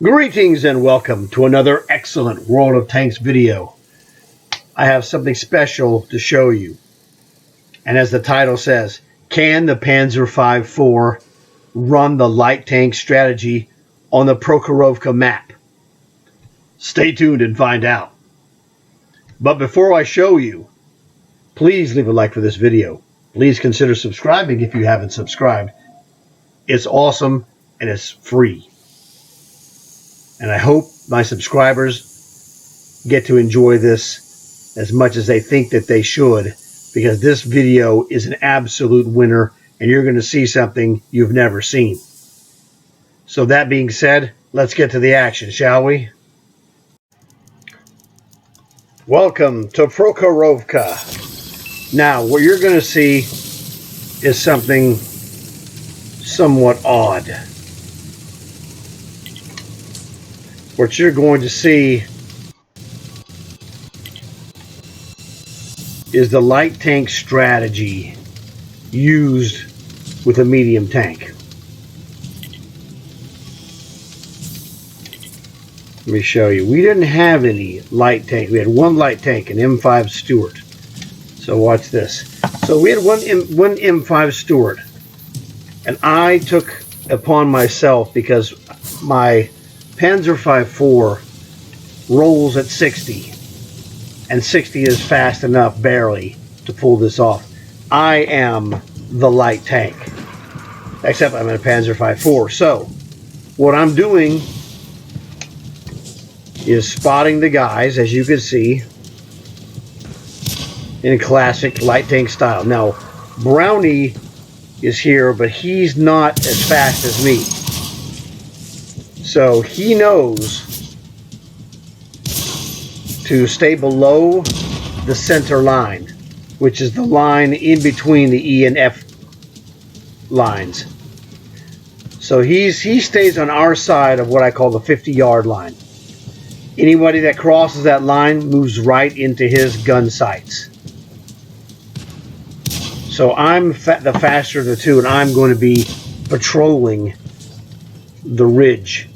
Greetings and welcome to another excellent World of Tanks video. I have something special to show you. And as the title says, can the Panzer V-4 run the light tank strategy on the Prokhorovka map? Stay tuned and find out. But before I show you, please leave a like for this video. Please consider subscribing if you haven't subscribed. It's awesome and it's free. And I hope my subscribers get to enjoy this as much as they think that they should, because this video is an absolute winner and you're going to see something you've never seen. So that being said, let's get to the action, shall we? Welcome to Prokhorovka. Now, what you're going to see is something somewhat odd. What you're going to see is the light tank strategy used with a medium tank. Let me show you. We didn't have any light tank. We had one light tank, an M5 Stuart. So watch this. So we had one M5 Stuart, and I took upon myself, because my Panzer V-4 rolls at 60, and 60 is fast enough barely to pull this off. I am the light tank, except I'm in a Panzer V-4. So what I'm doing is spotting the guys, as you can see, in classic light tank style. Now, Brownie is here, but he's not as fast as me. So he knows to stay below the center line, which is the line in between the E and F lines. So he stays on our side of what I call the 50-yard line. Anybody that crosses that line moves right into his gun sights. So I'm the faster of the two, and I'm going to be patrolling the ridge,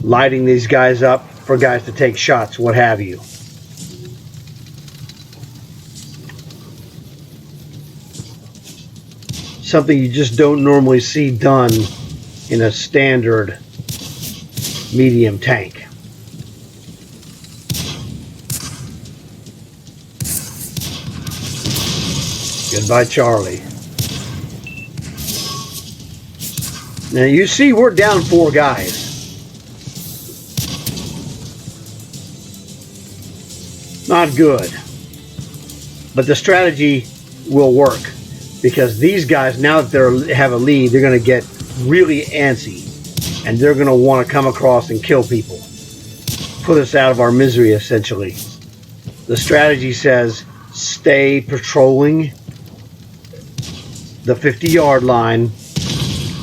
lighting these guys up for guys to take shots, what have you. Something you just don't normally see done in a standard medium tank. Goodbye, Charlie. Now you see we're down 4 guys. Not good. But the strategy will work, because these guys, now that they have a lead, they're going to get really antsy, and they're going to want to come across and kill people. Put us out of our misery, essentially. The strategy says stay patrolling the 50-yard line,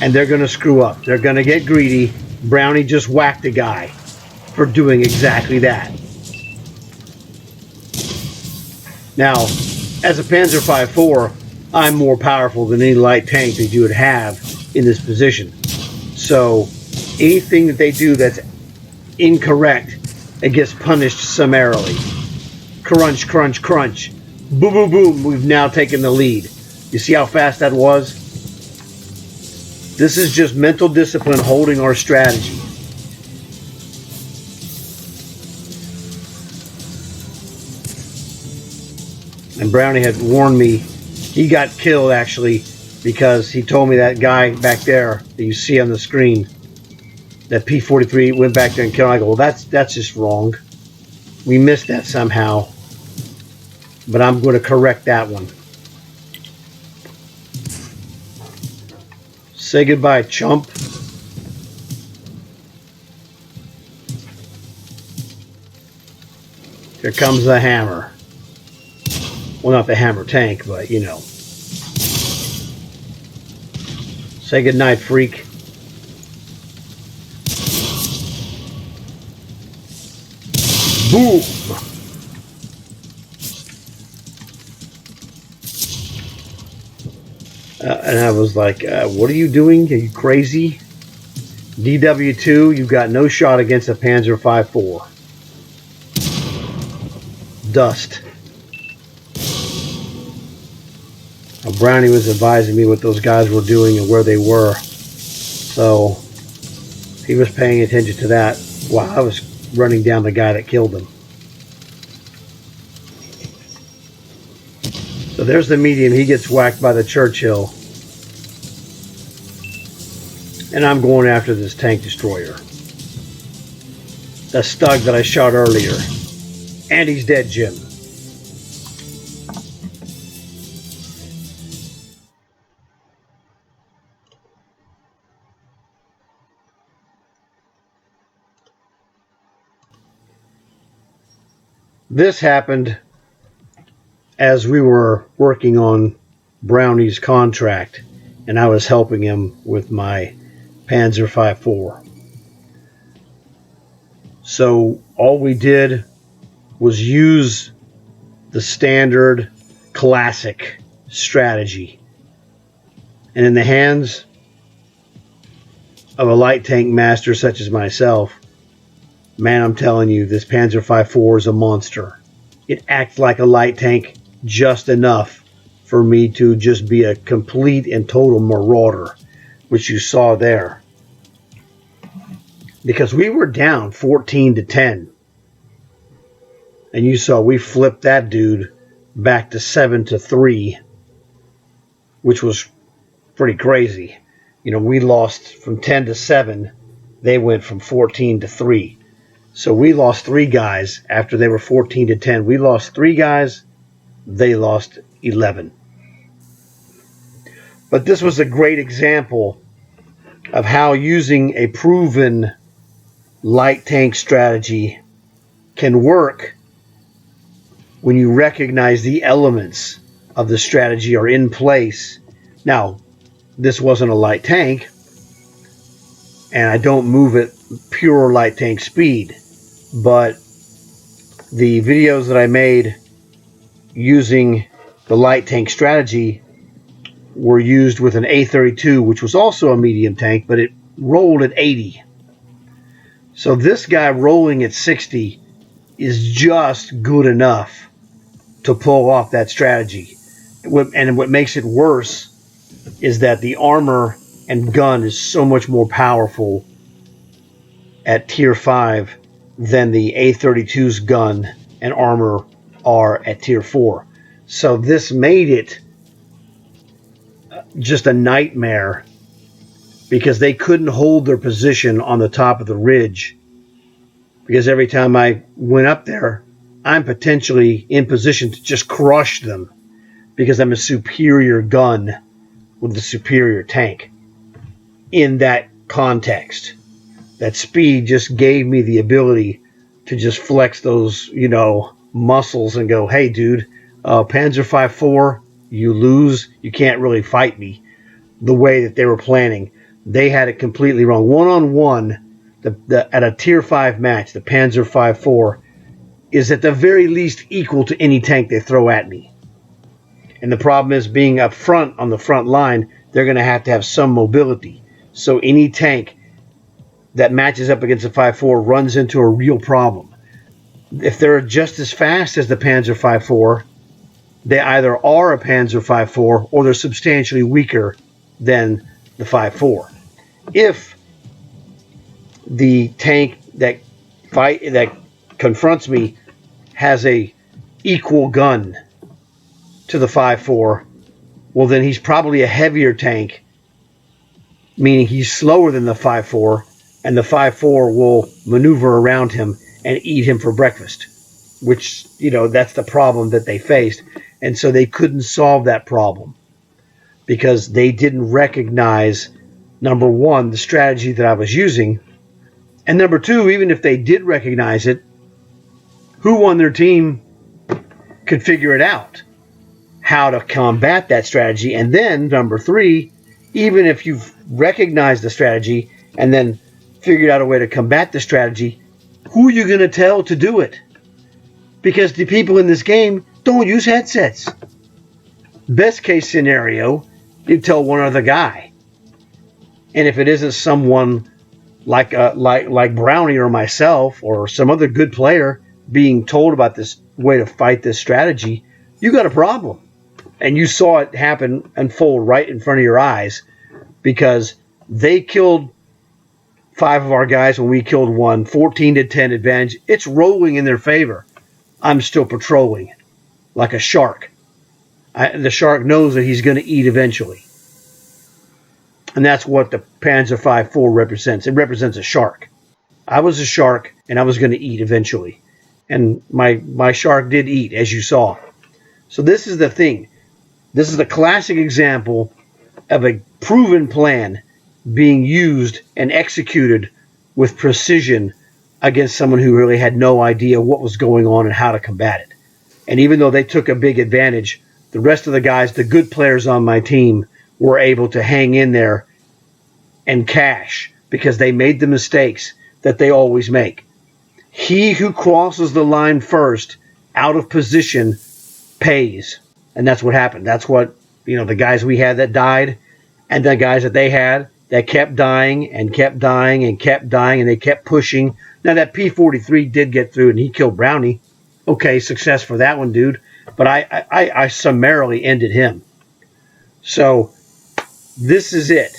and they're going to screw up. They're going to get greedy. Brownie just whacked a guy for doing exactly that. Now, as a Panzer V-4, I'm more powerful than any light tank that you would have in this position. So anything that they do that's incorrect, it gets punished summarily. Crunch, crunch, crunch. Boom, boom, boom. We've now taken the lead. You see how fast that was? This is just mental discipline holding our strategy. And Brownie had warned me. He got killed, actually, because he told me that guy back there that you see on the screen, that P-43 went back there and killed him. I go, well, that's just wrong. We missed that somehow. But I'm going to correct that one. Say goodbye, chump. Here comes the hammer. Well, not the hammer tank, but you know. Say goodnight, freak. Boom! And I was like, what are you doing? Are you crazy? DW2, you've got no shot against a Panzer V-4. Dust. Brownie was advising me what those guys were doing and where they were. So he was paying attention to that while I was running down the guy that killed him. So there's the medium. He gets whacked by the Churchill. And I'm going after this tank destroyer. The Stug that I shot earlier. And he's dead, Jim. This happened as we were working on Brownie's contract, and I was helping him with my Panzer V-4. So all we did was use the standard classic strategy. And in the hands of a light tank master such as myself, man, I'm telling you, this Panzer V-4 is a monster. It acts like a light tank just enough for me to just be a complete and total marauder, which you saw there. Because we were down 14-10. And you saw we flipped that dude back to 7-3, which was pretty crazy. You know, we lost from 10-7. They went from 14-3. So we lost 3 guys after they were 14-10. We lost 3 guys. They lost 11. But this was a great example of how using a proven light tank strategy can work when you recognize the elements of the strategy are in place. Now, this wasn't a light tank, and I don't move at pure light tank speed, but the videos that I made using the light tank strategy were used with an A32, which was also a medium tank, but it rolled at 80. So this guy rolling at 60 is just good enough to pull off that strategy. And what makes it worse is that the armor and gun is so much more powerful at Tier 5 than the A32's gun and armor are at Tier 4. So this made it just a nightmare because they couldn't hold their position on the top of the ridge, because every time I went up there, I'm potentially in position to just crush them because I'm a superior gun with a superior tank. In that context, that speed just gave me the ability to just flex those, muscles and go, hey, dude, Panzer V-4, you lose. You can't really fight me the way that they were planning. They had it completely wrong. One-on-one, at a Tier 5 match, the Panzer V-4 is at the very least equal to any tank they throw at me. And the problem is, being up front on the front line, they're going to have some mobility. So any tank that matches up against a 5.4 runs into a real problem. If they're just as fast as the Panzer V-4, they either are a Panzer V-4 or they're substantially weaker than the 5.4. If the tank that confronts me has a equal gun to the 5.4, well, then he's probably a heavier tank, meaning he's slower than the 5.4, and the 5.4 will maneuver around him and eat him for breakfast, which, that's the problem that they faced. And so they couldn't solve that problem because they didn't recognize, number one, the strategy that I was using, and number two, even if they did recognize it, who on their team could figure it out, how to combat that strategy. And then number three, even if you've recognized the strategy and then figured out a way to combat the strategy, who are you going to tell to do it? Because the people in this game don't use headsets. Best case scenario, you tell one other guy. And if it isn't someone like Brownie or myself or some other good player being told about this way to fight this strategy, you got a problem. And you saw it happen, unfold right in front of your eyes, because they killed 5 of our guys when we killed 1, 14-10 advantage. It's rolling in their favor. I'm still patrolling like a shark. The shark knows that he's going to eat eventually. And that's what the Panzer V-4 represents. It represents a shark. I was a shark, and I was going to eat eventually. And my shark did eat, as you saw. So this is the thing. This is a classic example of a proven plan being used and executed with precision against someone who really had no idea what was going on and how to combat it. And even though they took a big advantage, the rest of the guys, the good players on my team, were able to hang in there and cash because they made the mistakes that they always make. He who crosses the line first out of position pays. And that's what happened. That's what, the guys we had that died and the guys that they had that kept dying and kept dying and kept dying, and they kept pushing. Now, that P-43 did get through, and he killed Brownie. Okay, success for that one, dude. But I summarily ended him. So this is it.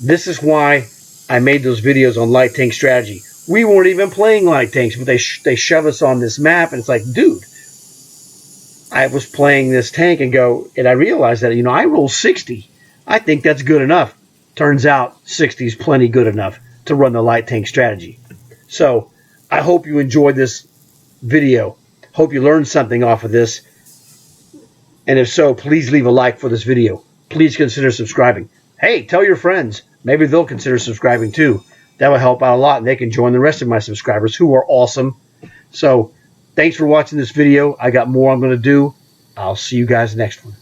This is why I made those videos on light tank strategy. We weren't even playing light tanks, but they shove us on this map, and it's like, dude, I was playing this tank and I realized that, I roll 60. I think that's good enough. Turns out 60 is plenty good enough to run the light tank strategy. So I hope you enjoyed this video. Hope you learned something off of this. And if so, please leave a like for this video. Please consider subscribing. Hey, tell your friends. Maybe they'll consider subscribing too. That will help out a lot, and they can join the rest of my subscribers who are awesome. So thanks for watching this video. I got more I'm going to do. I'll see you guys next one.